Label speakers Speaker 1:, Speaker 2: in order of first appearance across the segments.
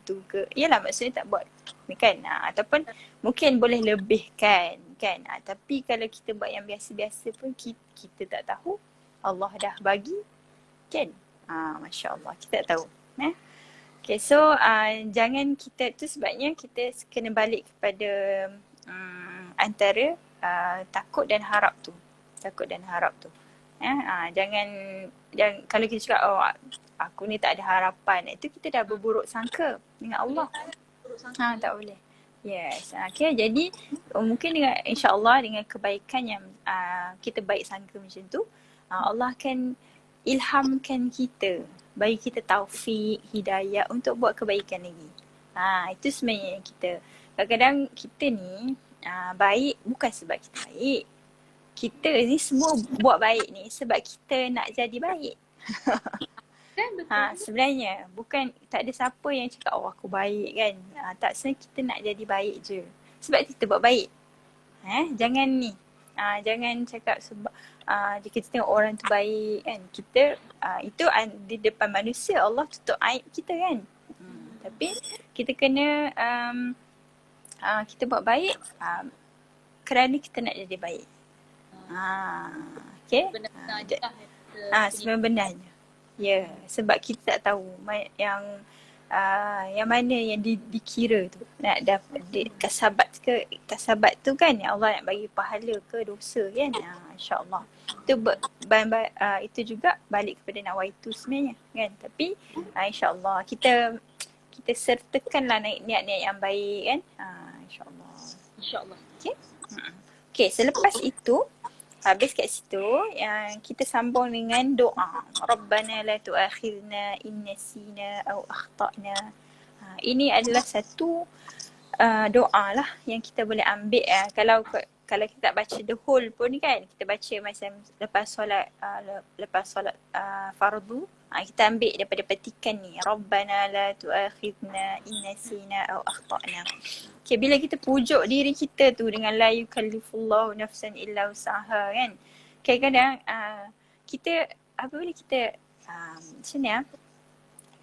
Speaker 1: tu ke. Yalah maksudnya tak buat kan. Ataupun mungkin boleh lebihkan kan. Tapi kalau kita buat yang biasa-biasa pun kita tak tahu Allah dah bagi kan. Masya Allah kita tak tahu. Okay, so jangan kita tu sebabnya kita kena balik kepada antara takut dan harap tu. Takut dan harap tu. Jangan kalau kita cakap aku ni tak ada harapan, itu kita dah berburuk sangka dengan Allah. Tak boleh. Yes. Okay, jadi mungkin dengan insya-Allah dengan kebaikan yang kita baik sangka macam tu, Allah akan ilhamkan kita, bagi kita taufik, hidayah untuk buat kebaikan lagi. Itu sebenarnya kita. Kadang-kadang kita ni baik bukan sebab kita baik. Kita ni semua buat baik ni sebab kita nak jadi baik. Sebenarnya bukan, tak ada siapa yang cakap aku baik kan. Tak, sebenarnya kita nak jadi baik je. Sebab kita buat baik. Jangan ni. Jangan cakap sebab jika kita tengok orang tu baik kan. Kita itu di depan manusia Allah tutup aib kita kan. Tapi kita kena kita buat baik kerana kita nak jadi baik. Okay. Sebenarnya. Ya, sebab kita tak tahu yang mana yang dikira tu. Nak dapat kasabat tu kan, Allah nak bagi pahala ke dosa kan. InsyaAllah. Itu juga balik kepada nawaitu sebenarnya kan. Tapi insyaAllah kita sertakanlah niat-niat yang baik kan. InsyaAllah.
Speaker 2: InsyaAllah.
Speaker 1: Okay, selepas itu habis kat situ, yang kita sambung dengan doa. Rabbana la tu'akhidna in nasina aw akhtana. Ini adalah satu doa lah yang kita boleh ambil. Kalau kita tak baca the whole pun kan, kita baca macam lepas solat fardu, kita ambil daripada petikan ni. Rabbana la tu'akhidna in nasina aw akhtana. Okay, bila kita pujuk diri kita tu dengan la yukallifullahu nafsan illa usaha kan. Kadang-kadang kita apabila kita macam ni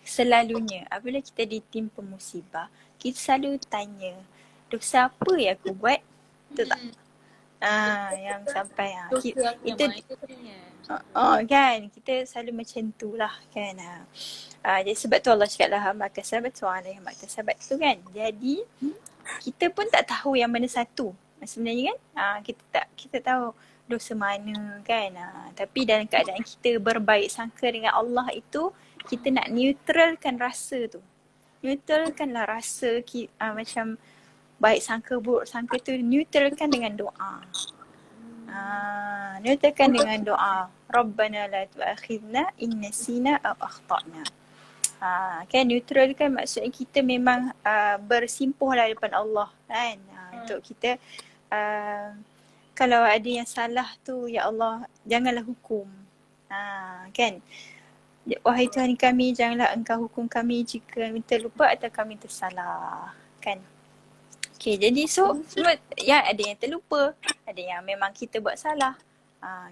Speaker 1: selalunya apabila kita ditimpa musibah, kita selalu tanya, dosa apa yang aku buat? Betul tak? Yang sampai itu kan, kita selalu macam tu lah kan. Jadi sebab tu Allah cakap lah maka sahabat tu alaih maka sahabat tu kan. Jadi kita pun tak tahu yang mana satu sebenarnya kan. Kita tahu dosa mana kan. Tapi dalam keadaan kita berbaik sangka dengan Allah itu, kita nak neutralkan rasa tu. Neutralkanlah rasa macam baik sangka buruk sangka tu, neutralkan dengan doa. Neutralkan dengan doa. Rabbana la tu'akhidna in nasina aw akhtana. Kan neutralkan maksudnya kita memang bersimpuh lah depan Allah kan. Untuk kita kalau ada yang salah tu, ya Allah janganlah hukum. Kan. Wahai Tuhan kami, janganlah engkau hukum kami jika kami terlupa atau kami tersalah. Kan. Okay, jadi so semua ya, ada yang terlupa, ada yang memang kita buat salah.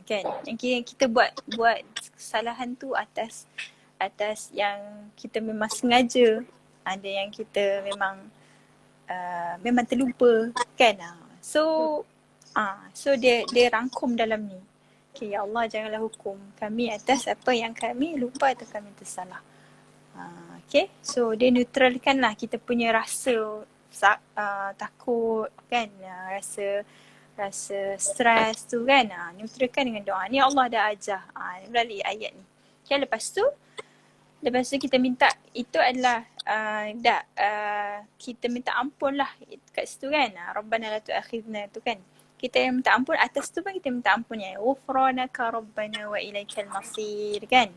Speaker 1: Kan. Yang kita buat kesalahan tu atas yang kita memang sengaja, ada yang kita memang terlupa kan. So dia rangkum dalam ni. Okay, ya Allah janganlah hukum kami atas apa yang kami lupa atau kami tersalah. Okay, so dia neutralkan lah kita punya rasa takut kan, rasa stres tu kan. Neutralkan dengan doa. Ni Allah dah ajar melalui ayat ni. Okay, lepas tu kita minta, itu adalah kita minta ampun lah kat situ kan. Rabbana la tu'akhidna tu kan. Kita yang minta ampun, atas tu pun kita minta ampun ya. Ghufranaka Rabbana wa ilaikal masir kan.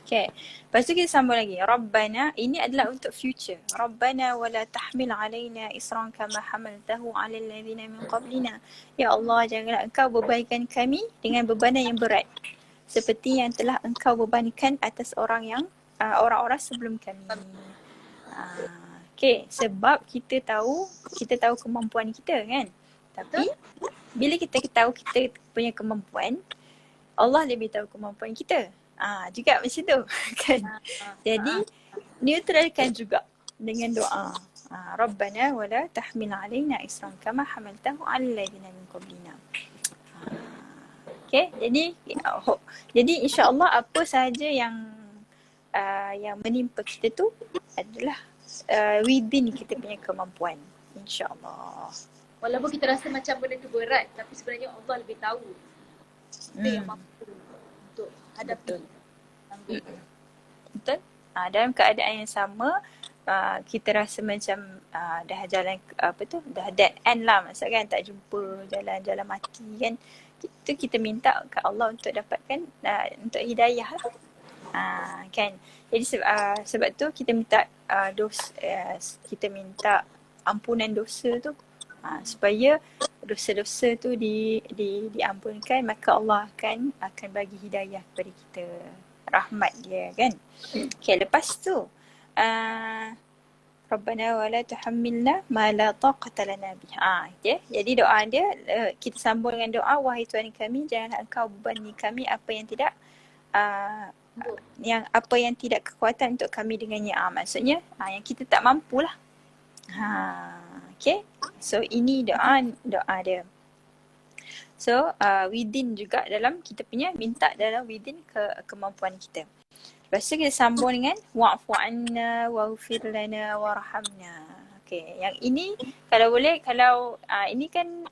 Speaker 1: Okay. Lepas tu kita sambung lagi. Rabbana, ini adalah untuk future. Rabbana wa la tahmil alaina isran kama hamaltahu ala alladhina min qablina. Ya Allah, janganlah engkau bebankan kami dengan bebanan yang berat, seperti yang telah engkau bebankan atas orang orang sebelum kami. Okay, sebab kita tahu kemampuan kita kan. Tapi bila kita tahu kita punya kemampuan, Allah lebih tahu kemampuan kita. Juga macam tu kan. Jadi neutralkan juga. dengan doa. Rabbana wala tahmil alaina isran kama hamaltahu 'alal ladzina min qablina. Okay, jadi insya-Allah apa sahaja yang menimpa kita tu adalah within kita punya kemampuan. InsyaAllah.
Speaker 2: Walaupun kita rasa macam benda tu berat, tapi sebenarnya Allah lebih tahu. Kita yang mampu untuk hadapi. Ambil.
Speaker 1: Betul. Dalam keadaan yang sama, kita rasa macam dah jalan dah dead end lah, maksudnya kan, tak jumpa jalan mati kan. Itu kita minta ke Allah untuk dapatkan untuk hidayah lah. Kan. Jadi sebab tu kita minta kita minta ampunan dosa tu supaya dosa-dosa tu diampunkan, maka Allah akan bagi hidayah kepada kita, rahmat dia kan. Okay, lepas tu Rabbana wala tuhammilna ma la taqata lana bih. Okay. Jadi doa dia kita sambung dengan doa, wahai Tuhan kami, janganlah engkau bebani kami apa yang tidak kekuatan untuk kami dengannya. Maksudnya yang kita tak mampulah. Okay. So ini doa dia. So within juga dalam kita punya minta dalam within kemampuan kita. Lepas tu kita sambung dengan wa'fu anna waghfir lana warhamna. Okay, yang ini kalau boleh, ini kan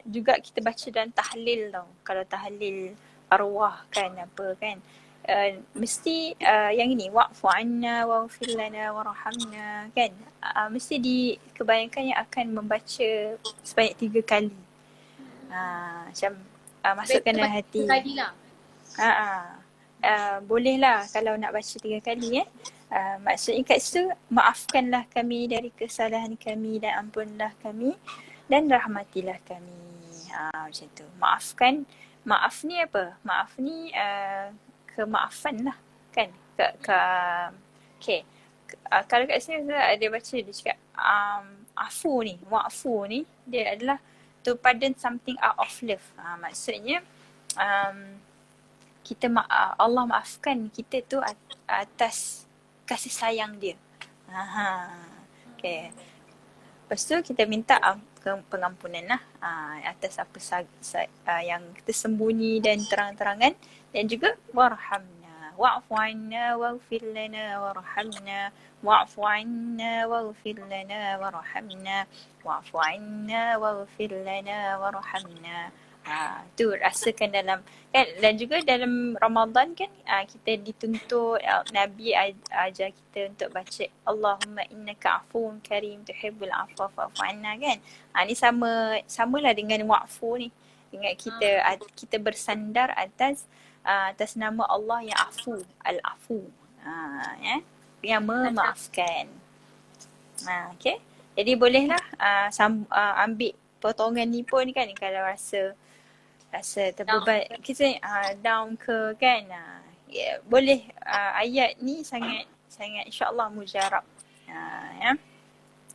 Speaker 1: juga kita baca dalam tahlil tau. Kalau tahlil arwah kan apa kan, mesti yang ini wa'fu anna waghfir lana warhamna kan, mesti kebanyakan yang akan membaca sebanyak 3 kali. Macam masukkan dalam hati. Boleh lah kalau nak baca 3 kali maksudnya kat situ, maafkanlah kami dari kesalahan kami dan ampunlah kami dan rahmatilah kami. Macam tu. Maaf ni apa? Maaf ni kemaafan lah kan. Okay. Kalau kat sini ada baca, dia cakap afu ni, wa'fu ni dia adalah to pardon something out of love. Maksudnya Allah maafkan kita tu atas kasih sayang dia. Okay. Lepas tu kita minta pengampunan lah atas apa yang kita sembunyi dan terang-terangan, dan juga warhamna wa'fu anna waghfir lana warhamna wa'fu anna waghfir lana warhamna wa'fu anna waghfir lana warhamna. Tu rasakan dalam kan, dan juga dalam Ramadan kan kita dituntut, Nabi ajar kita untuk baca Allahumma innaka afuwun karim tuhibbul afwa fa'fu anna kan. Ni samalah dengan wa'fu ni, dengan kita bersandar atas nama Allah yang afu, al-afu, yang memaafkan. Okay. Jadi bolehlah ambil potongan ni pun kan, kalau rasa terbeban kita down ke kan, boleh. Ayat ni sangat insya-Allah mujarab.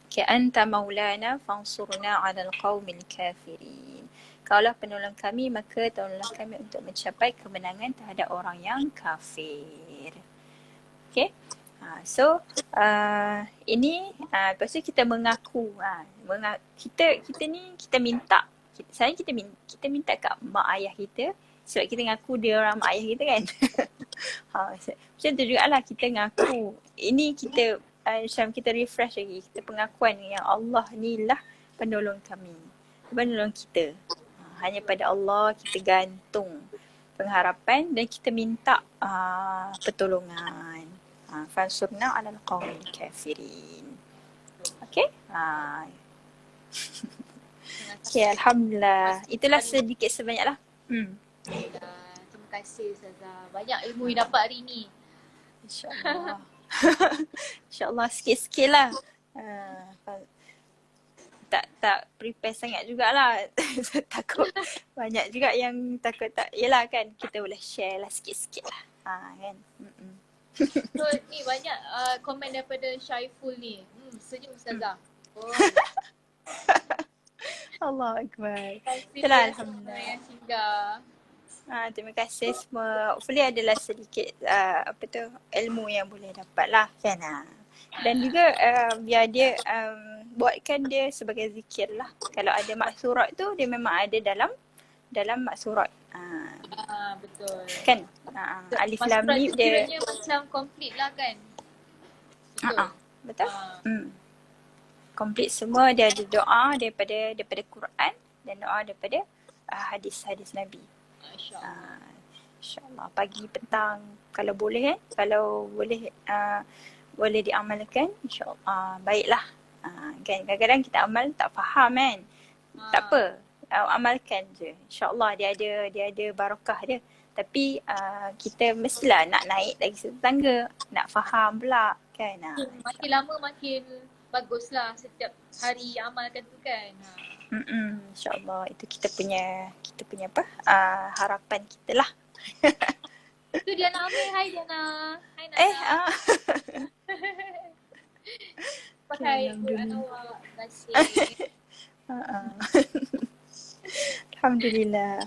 Speaker 1: Okay, anta maulana fansurna 'alal qaumil kafirin. Kaulah penolong kami, maka tolonglah kami untuk mencapai kemenangan terhadap orang yang kafir. Okay. So ini lepas tu kita mengaku, kita ni kita minta, kita minta kat mak ayah kita, sebab kita ngaku dia orang mak ayah kita kan. Macam tu jugalah kita ngaku. Ini kita macam kita refresh lagi, kita pengakuan yang Allah ni lah penolong kami, penolong kita. Hanya pada Allah kita gantung pengharapan dan kita minta pertolongan. Fansurna 'alal qaumil kafirin. Okay. Okay, Alhamdulillah. Itulah sedikit sebanyak lah.
Speaker 2: Terima kasih Ustazah. Banyak ilmu yang dapat hari ni.
Speaker 1: InsyaAllah. InsyaAllah sikit-sikit lah. Tak prepare sangat jugalah. Takut banyak juga yang takut tak. Yelah kan, kita boleh share lah sikit-sikit lah. Kan.
Speaker 2: So ni banyak komen daripada Syaiful ni. Senyum Ustazah.
Speaker 1: Allah Akbar. Itulah Alhamdulillah.
Speaker 2: Yang singgah.
Speaker 1: Terima kasih semua. Hopefully adalah sedikit ilmu yang boleh dapat lah kan. Dan juga biar dia buatkan dia sebagai zikir lah. Kalau ada maksurat tu dia memang ada dalam maksurat.
Speaker 2: Betul.
Speaker 1: Kan? Alif Lam
Speaker 2: Maksurat
Speaker 1: Mim
Speaker 2: tu
Speaker 1: dia
Speaker 2: kiranya macam komplit lah kan? Betul.
Speaker 1: betul. Komplit semua, dia ada doa daripada Quran dan doa daripada hadis-hadis Nabi.
Speaker 2: Masya-Allah.
Speaker 1: InsyaAllah pagi petang kalau boleh kan, kalau boleh boleh diamalkan insyaAllah baiklah. Kan kadang-kadang kita amal tak faham kan. Tak apa, amalkan je. InsyaAllah dia ada barakah dia. Tapi kita mestilah nak naik lagi satu tangga, nak faham pula kan.
Speaker 2: Makin lama makin baguslah setiap hari amalkan tu kan.
Speaker 1: InsyaAllah itu kita punya apa? Harapan kita lah.
Speaker 2: Itu Diana Amir. Hai Diana. Hai Nana. Pakai Quran awak. Terima kasih.
Speaker 1: Alhamdulillah.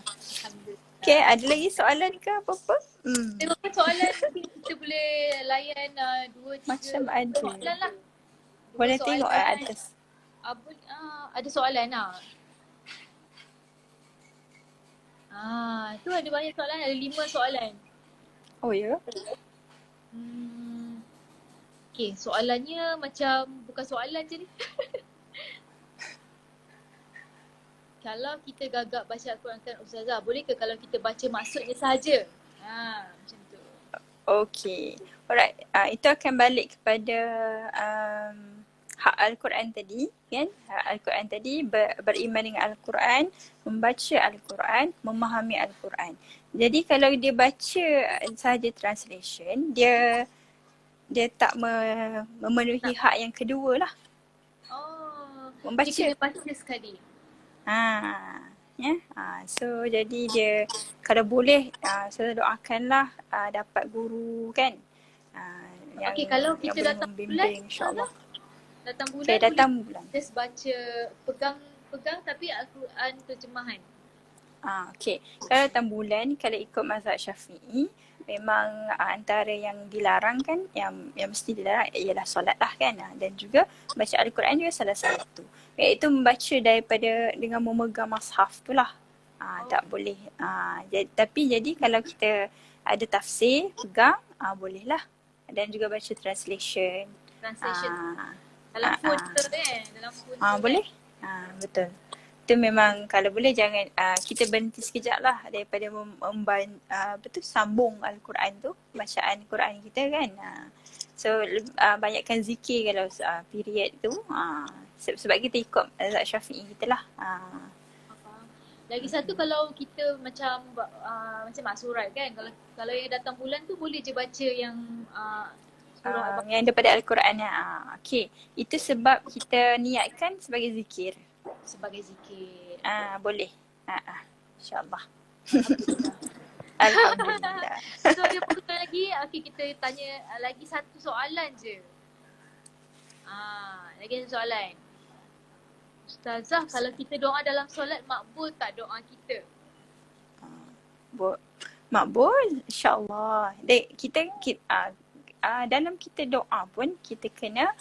Speaker 1: Okay, ada lagi soalan ke apa-apa?
Speaker 2: Beberapa soalan kita boleh layan 2-3
Speaker 1: Macam ada.
Speaker 2: soalan lah.
Speaker 1: Boleh tengok atas.
Speaker 2: Ada soalan lah. Tu ada banyak soalan, ada 5 soalan.
Speaker 1: Oh ya?
Speaker 2: Okay, soalannya macam bukan soalan je ni. Kalau kita gagap baca Al-Quran kan Ustazah, boleh ke kalau kita baca maksudnya sahaja? Macam tu.
Speaker 1: Okay. Alright. Itu akan balik kepada hak Al-Quran tadi kan. Hak Al-Quran tadi beriman dengan Al-Quran, membaca Al-Quran, memahami Al-Quran. Jadi kalau dia baca sahaja translation, dia tak memenuhi hak yang kedua lah. Membaca.
Speaker 2: Dia kena baca sekali.
Speaker 1: So jadi dia kalau boleh saya doakanlah dapat guru kan.
Speaker 2: Okey, kalau kita datang bulan
Speaker 1: insya-Allah.
Speaker 2: Datang bulan.
Speaker 1: Okay, datang bulan.
Speaker 2: Just baca pegang tapi Al-Quran terjemahan.
Speaker 1: Okey. Kalau datang bulan, kalau ikut mazhab Syafi'i, memang antara yang dilarang kan, yang mesti dilarang ialah solat lah kan. Dan juga baca Al-Quran juga salah satu. Iaitu membaca dengan memegang mushaf tu lah. Tak boleh. Tapi jadi kalau kita ada tafsir, pegang, boleh lah. Dan juga baca translation.
Speaker 2: Dalam phone tu kan? Dalam phone tu
Speaker 1: boleh. Betul. Itu memang kalau boleh jangan kita berhenti sekejap lah daripada sambung Al-Quran tu, bacaan Quran kita kan. So banyakkan zikir kalau period tu. Sebab kita ikut mazhab Syafi'i kita lah.
Speaker 2: Lagi satu kalau kita macam maksurat kan, kalau yang datang bulan tu boleh je baca yang surah
Speaker 1: yang daripada Al-Quran. Okay. Itu sebab kita niatkan sebagai zikir. Boleh. InsyaAllah. Alhamdulillah.
Speaker 2: So dia bukan lagi. Okay, kita tanya lagi satu soalan je. Lagi satu soalan. Ustazah, kalau kita doa dalam solat makbul tak doa kita?
Speaker 1: Makbul, insyaAllah. Kita dalam kita doa pun kita kena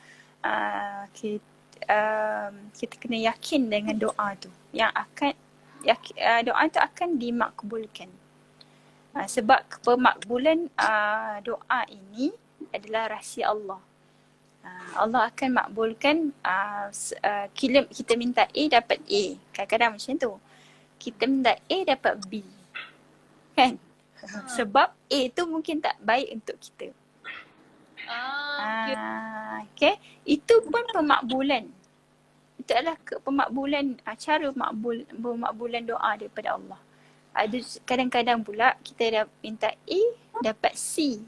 Speaker 1: kita kena yakin dengan doa tu yang akan doa tu akan dimakbulkan. Sebab pemakbulan doa ini adalah rahsia Allah. Allah akan makbulkan kita minta A dapat A. Kadang-kadang macam tu. Kita minta A dapat B. Kan? Sebab A tu mungkin tak baik untuk kita. Okay. Itu pun pemakbulan. Itu adalah pemakbulan, cara pemakbulan doa daripada Allah. Ada kadang-kadang pula kita dah minta A dapat C.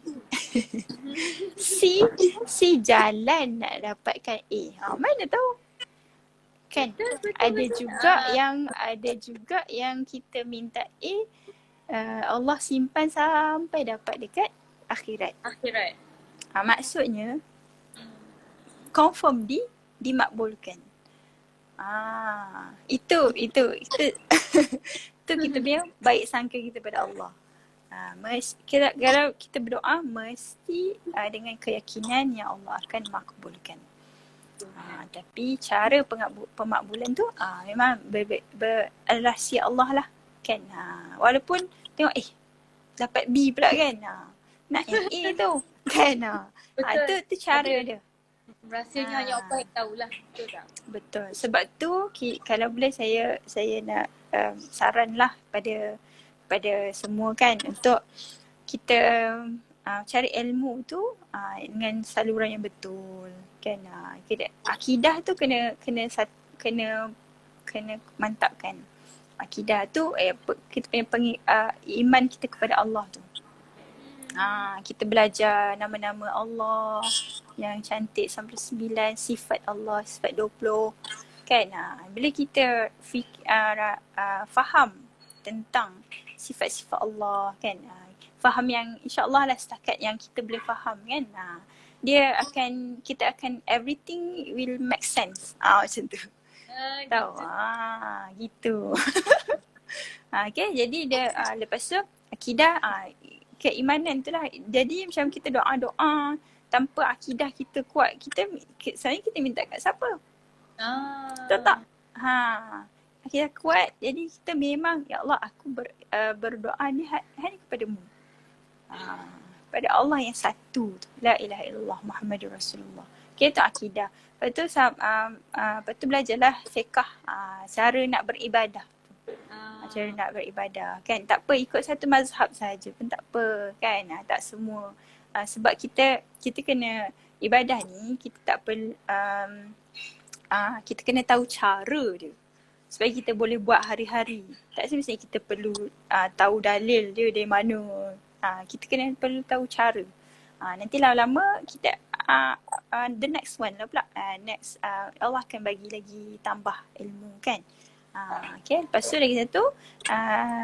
Speaker 1: C jalan nak dapatkan A. Mana tahu? Kan? Ada juga yang kita minta A, Allah simpan sampai dapat dekat akhirat. Maksudnya confirm dimakbulkan. Itu itu kita punya baik sangka kita pada Allah. Kalau kita berdoa mesti dengan keyakinan yang Allah akan makbulkan. Tapi cara pemakbulan tu memang rahsia Allah lah kan. Walaupun tengok dapat B pula kan. Nak yang A tu kan.
Speaker 2: Betul.
Speaker 1: Tu cara dia.
Speaker 2: Rahsianya hanya Allah yang tahulah. Betul tak?
Speaker 1: Betul. Sebab tu kalau boleh saya nak saran lah pada semua kan untuk kita cari ilmu tu dengan saluran yang betul kan. Akidah tu kena mantapkan. Akidah tu kita punya iman kita kepada Allah tu. Kita belajar nama-nama Allah yang cantik sampai 9, sifat Allah, sifat 20 kan. Bila kita faham tentang sifat-sifat Allah kan, faham yang insyaAllah lah setakat yang kita boleh faham kan, kita akan everything will make sense macam tu. Tahu gitu. Okay, jadi dia lepas tu akidah, keimanan tu lah. Jadi macam kita doa-doa tanpa akidah kita kuat, sebenarnya kita minta kat siapa? Betul tak? Akidah kuat, jadi kita memang ya Allah aku berdoa ni hanya kepadamu. Pada Allah yang satu tu. La ilaha illallah Muhammadur Rasulullah. Okay, tu akidah. Lepas tu belajarlah fiqh, cara nak beribadah. Cara nak beribadah kan. Tak apa ikut satu mazhab saja pun tak apa kan. Tak semua. Sebab kita kena ibadah ni, kita tak perlu kita kena tahu cara dia supaya kita boleh buat hari-hari. Tak semestinya kita perlu tahu dalil dia dari mana. Kita perlu tahu cara. Nanti lama-lama kita the next one lah pula. Allah akan bagi lagi tambah ilmu kan. Okay, lepas tu lagi satu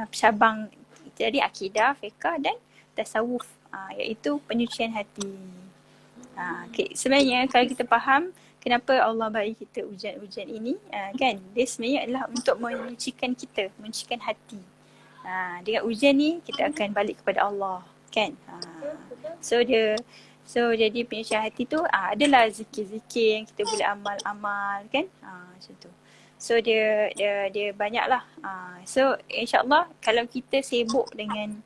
Speaker 1: cabang, jadi akidah, fiqh dan tasawuf, iaitu penyucian hati. Okay, sebenarnya kalau kita faham kenapa Allah bagi kita ujian-ujian ini kan, dia sebenarnya adalah untuk menyucikan kita, menyucikan hati. Dengan ujian ni kita akan balik kepada Allah kan. So jadi penyucian hati tu adalah zikir-zikir yang kita boleh amal-amal kan, macam tu. So dia banyak lah. So insyaAllah kalau kita sibuk dengan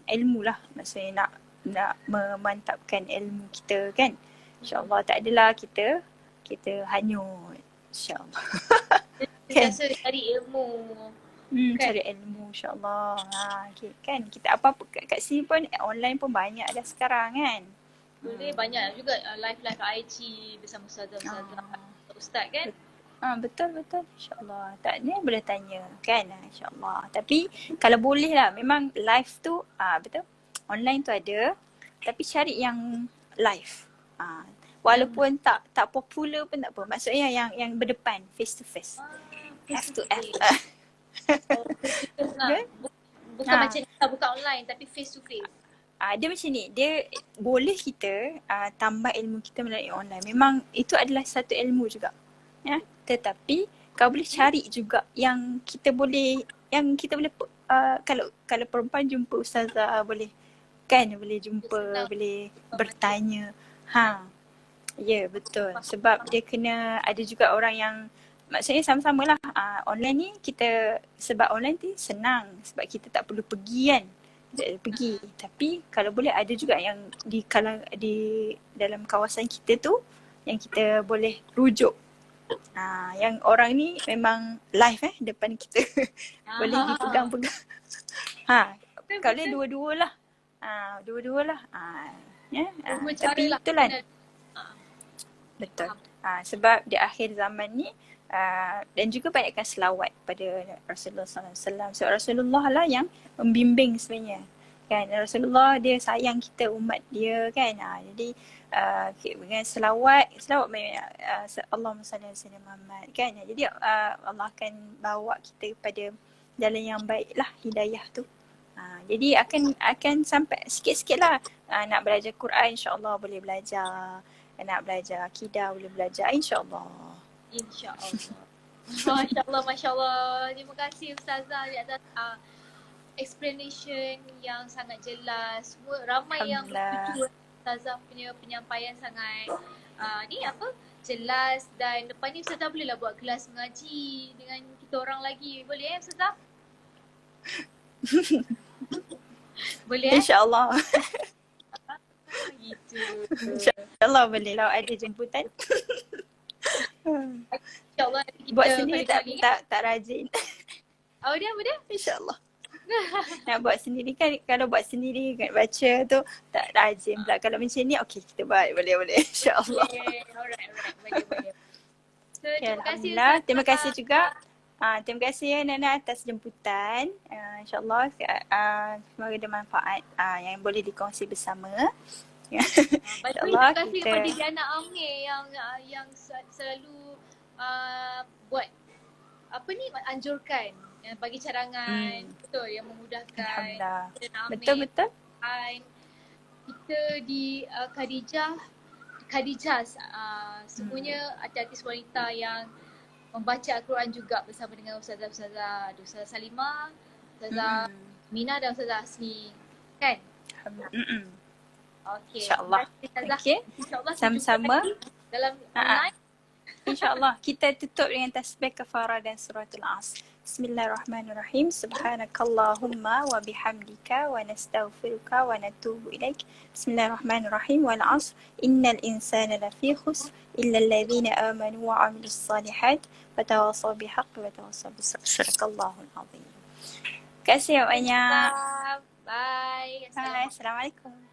Speaker 1: ilmu lah, maksudnya nak memantapkan ilmu kita kan, insyaAllah tak adalah kita hanyut, insyaAllah.
Speaker 2: Kan? Biasa cari ilmu.
Speaker 1: Kan? Cari ilmu insyaAllah. Okay, kan kita apa-apa kat sini pun online pun banyak dah sekarang kan.
Speaker 2: Boleh banyak juga live IG bersama ustazah ustaz kan.
Speaker 1: Betul insyaAllah. Tak ni boleh tanya kan, insyaAllah. Tapi kalau boleh lah, memang live tu betul, online tu ada, tapi cari yang live. Walaupun tak popular pun tak apa. Maksudnya yang berdepan, face to face. F to F.
Speaker 2: Bukan macam kita buka online tapi face to face.
Speaker 1: Dia macam ni, dia boleh kita tambah ilmu kita melalui online. Memang itu adalah satu ilmu juga. Ya, tetapi kau boleh cari juga yang kita boleh kalau perempuan jumpa ustazah boleh kan, boleh jumpa, boleh bertanya. Ya, betul. Sebab dia kena ada juga orang yang maksudnya sama-sama lah. Online ni sebab online ni senang sebab kita tak perlu pergi kan. Tak pergi. Tapi kalau boleh ada juga yang di dalam kawasan kita tu yang kita boleh rujuk. Yang orang ni memang live depan kita. Boleh dipegang-pegang. Kalau dua-dua lah. Ya. Tapi itulah. Betul. Sebab di akhir zaman ni dan juga banyakkan selawat pada Rasulullah SAW. So Rasulullah lah yang membimbing sebenarnya. Kan Rasulullah dia sayang kita umat dia kan. Jadi dengan selawat banyak Allahumma salli ala sayyidina Muhammad kan. Jadi Allah akan bawa kita pada jalan yang baik lah, hidayah tu. Jadi akan sampai sikit-sikit lah. Nak belajar Quran insyaAllah boleh belajar. Nak belajar akidah boleh belajar insyaAllah.
Speaker 2: InsyaAllah. Masya Allah. Terima kasih Ustazah di atas explanation yang sangat jelas. Semua ramai yang
Speaker 1: Alhamdulillah.
Speaker 2: setuju Ustazah punya penyampaian sangat ni apa? Jelas, dan lepas ni Ustazah bolehlah buat kelas mengaji dengan kita orang lagi. Boleh Ustazah? Boleh
Speaker 1: InsyaAllah.
Speaker 2: Gitu.
Speaker 1: InsyaAllah boleh lah ada jemputan.
Speaker 2: InsyaAllah nanti kita
Speaker 1: Buat sendiri
Speaker 2: kali-kali
Speaker 1: tak rajin.
Speaker 2: Oh dia apa dia?
Speaker 1: InsyaAllah. Nak buat sendiri kan, kalau buat sendiri kan baca tu tak rajin pula. Kalau macam ni okey kita buat, boleh insyaAllah.
Speaker 2: Okay, alright, boleh. So,
Speaker 1: Okay,
Speaker 2: terima kasih
Speaker 1: Alhamdulillah.
Speaker 2: Ustazah.
Speaker 1: Terima kasih juga. Terima kasih ya Nana atas jemputan. InsyaAllah semoga ada manfaat yang boleh dikongsi bersama. InsyaAllah
Speaker 2: Terima kasih
Speaker 1: kita
Speaker 2: kepada Diana Amir yang selalu buat apa ni, anjurkan, yang bagi cadangan, betul, yang memudahkan.
Speaker 1: Alhamdulillah.
Speaker 2: Diana Amir.
Speaker 1: Betul.
Speaker 2: Kita di Khadijah semuanya artis wanita yang membaca Al-Quran juga bersama dengan Ustazah Salimah, Ustazah Mina dan Ustazah Asmi, kan?
Speaker 1: Alhamdulillah.
Speaker 2: Okay.
Speaker 1: InsyaAllah.
Speaker 2: Okay.
Speaker 1: Sama-sama.
Speaker 2: Dalam online.
Speaker 1: InsyaAllah. Kita tutup dengan tasbih kafarah dan suratul Asr. Bismillahirrahmanirrahim. Subhanakallahumma wa bihamdika wa nastaghfiruka wa natubu ilaik. Bismillahirrahmanirrahim. Wal asr. Innal insana lafi khusr illa alladhina amanu wa amilus salihat wa tawasaw bihaqqi wa tawasaw bisabr. Sadaqallahul azim. Terima kasih banyak.
Speaker 2: Bye.
Speaker 1: Bye. Assalamualaikum.